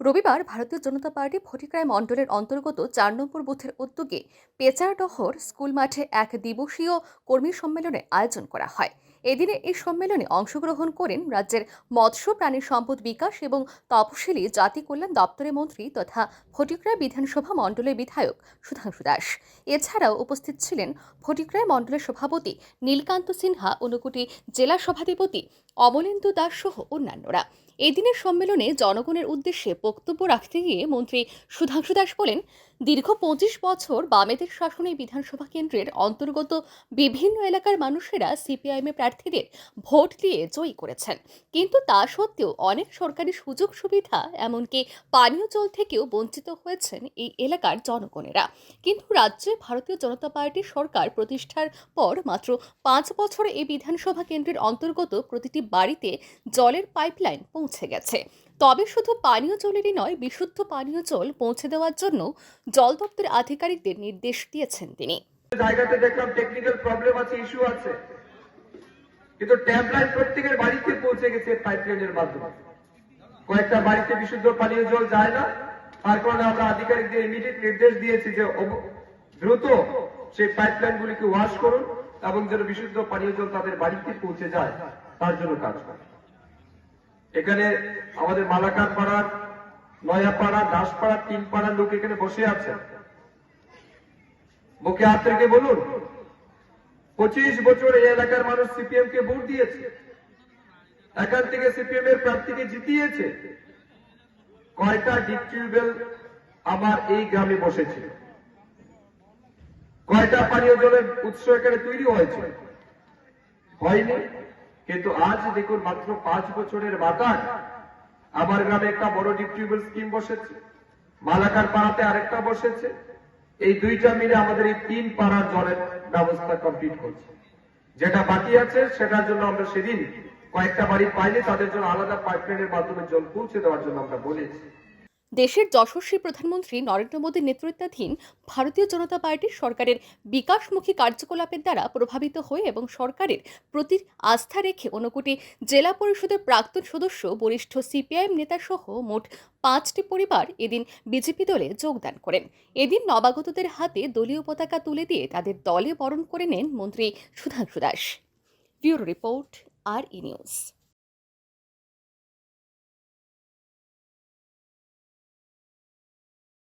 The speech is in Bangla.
রবিবার ভারতীয় জনতা পার্টি ফটিকরায় মণ্ডলের অন্তর্গত ৪ নম্বর বুথের উদ্যোগে পেচারডহর স্কুল মাঠে এক দিবসীয় কর্মী সম্মেলনের আয়োজন করা হয়। এদিনে এই সম্মেলনে অংশগ্রহণ করেন রাজ্যের মৎস্য প্রাণী সম্পদ বিকাশ এবং তপশিলি জাতি কল্যাণ দপ্তরের মন্ত্রী তথা ফটিকরায় বিধানসভা মণ্ডলের বিধায়ক সুধাংশু দাস। এছাড়াও উপস্থিত ছিলেন ফটিকরায় মণ্ডলের সভাপতি নীলকান্ত সিনহা, ঊনকোটি জেলা সভাধিপতি অমলেন্দু দাস সহ অন্যান্যরা। এই দিনের সম্মেলনে জনগণের উদ্দেশ্যে বক্তব্য রাখতে গিয়ে মন্ত্রী সুধাংশু দাস বলেন, দীর্ঘ ২৫ বছর বামেদের শাসনে বিধানসভা কেন্দ্রের অন্তর্গত বিভিন্ন এলাকার মানুষেরা সিপিআইএম প্রার্থীদের ভোট দিয়ে জয়ী করেছেন, কিন্তু তা সত্ত্বেও অনেক সরকারি সুযোগ সুবিধা এমনকি পানীয় জল থেকেও বঞ্চিত হয়েছেন এই এলাকার জনগণেরা। কিন্তু রাজ্যে ভারতীয় জনতা পার্টির সরকার প্রতিষ্ঠার পর মাত্র ৫ বছরে এই বিধানসভা কেন্দ্রের অন্তর্গত প্রতিটি বাড়িতে জলের পাইপলাইন পৌঁছে গেছে। তবে শুধু পানীয় জলেরই নয়, বিশুদ্ধ পানীয় জল পৌঁছে দেওয়ার জন্য জল দপ্তরের আধিকারিকদের নির্দেশ দিয়েছেন তিনি। জায়গাতে দেখলাম টেকনিক্যাল প্রবলেম আছে, ইস্যু আছে, কিন্তু ট্যাপ লাইন প্রত্যেকের বাড়িতে পৌঁছে গেছে পাইপলাইনের মাধ্যমে। কয়েকটা বাড়িতে বিশুদ্ধ পানীয় জল যায় না, তার কারণে আমরা আধিকারিকদের ইমিডিয়েট নির্দেশ দিয়েছি যে দ্রুত সেই পাইপলাইন গুলিকে ওয়াশ করুন এবং যেন বিশুদ্ধ পানীয় জল তাদের বাড়িতে পৌঁছে যায় তার জন্য কাজ করুন। এখানে আমাদের মালাকার পাড়ার, নয়াপাড়া, দাসপাড়া, ৩ পাড়ার লোক এখানে বসে আছেন। মুখে হাত রেখে বলুন, ২৫ বছর এই এলাকার মানুষ সিপিএম কে ভোট দিয়েছে, এখান থেকে সিপিএম এর প্রার্থীকে জিতিয়েছে। কয়টা ডিপ টিউবওয়েল আমার এই গ্রামে বসেছে, কয়টা পানীয় জলের উৎস এখানে তৈরি হয়েছে? হয়নি। কিন্তু আজ দেখুন, মাত্র ৫ বছরের মাথায় আমার গ্রামে একটা বড় ডিপ টিউবওয়েল স্কিম বসেছে, মালাকার পাড়াতে আরেকটা বসেছে। এই দুইটা মিলে আমাদের এই ৩ পাড়ার জলের ব্যবস্থা কমপ্লিট করছে। যেটা বাকি আছে সেটার জন্য আমরা সেদিন কয়েকটা বাড়ি পাইলে তাদের জন্য আলাদা পাইপলাইনের মাধ্যমে জল পৌঁছে দেওয়ার জন্য আমরা বলেছি। দেশের যশস্বী প্রধানমন্ত্রী নরেন্দ্র মোদীর নেতৃত্বাধীন ভারতীয় জনতা পার্টির সরকারের বিকাশমুখী কার্যকলাপের দ্বারা প্রভাবিত হয়ে এবং সরকারের প্রতি আস্থা রেখে ঊনকোটি জেলা পরিষদের প্রাক্তন সদস্য, বরিষ্ঠ সিপিআইএম নেতা সহ মোট ৫টি পরিবার এদিন বিজেপি দলে যোগদান করেন। এদিন নবাগতদের হাতে দলীয় পতাকা তুলে দিয়ে তাদের দলে বরণ করে নেন মন্ত্রী Sudhanshu Das. Bureau report, RE news.